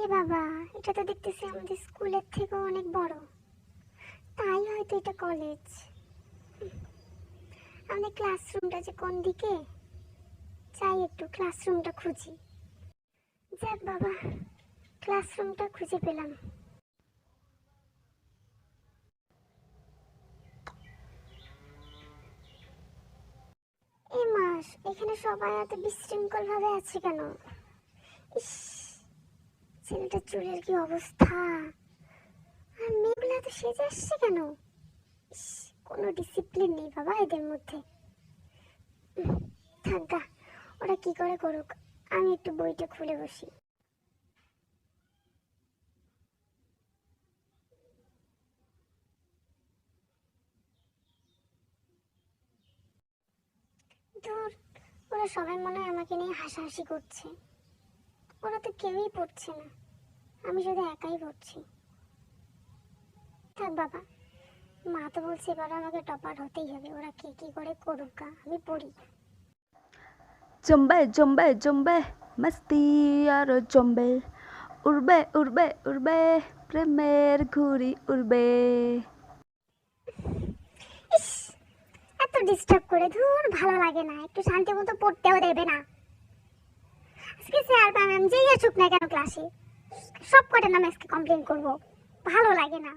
এ বাবা, এটা তো দেখতেছি আমাদের স্কুলের থেকেও অনেক বড়। তাই হয়তো এটা কলেজ। আমাদের ক্লাসরুমটা যে কোন দিকে, চাই একটু ক্লাসরুমটা খুঁজি। যাক বাবা, ক্লাসরুমটা খুঁজে পেলাম। এই মাস এখানে সবাই এত বিশৃঙ্খল ভাবে আছে কেন? ইস, ছেলেটার চুলের কি অবস্থা, আর মেয়েগুলো এত সেজে আসছে কেন? ইস, কোনো ডিসিপ্লিন নেই বাবা এদের মধ্যে। থাক গা, ওরা কি করে করুক, আমি একটু বইটা খুলে বসি। ধুর, ওরা সবাই মনে হয় আমাকে নিয়ে হাসাহাসি করছে। ওরা তো কেউই পড়ছে না, আমি শুধু একাই পড়ছি। থাক বাবা, মা তো বলছে এবার আমাকে টপার হতেই হবে, ওরা কে কি করে করুক গা, আমি পড়ি। জম্বে জম্বে জম্বে মস্তি আরো জম্বে উড়বে উড়বে উড়বে প্রেমের ঘুড়ি উড়বে। ইস, এত ডিস্টার্ব করে, ধুর ভালো লাগে না, একটু শান্তি মতো পড়তেও দেবে না। আজকে স্যার ম্যাম যেই আসুক না কেন ক্লাসে, সব কটা নামে আজকে কমপ্লেন করবো, ভালো লাগে না।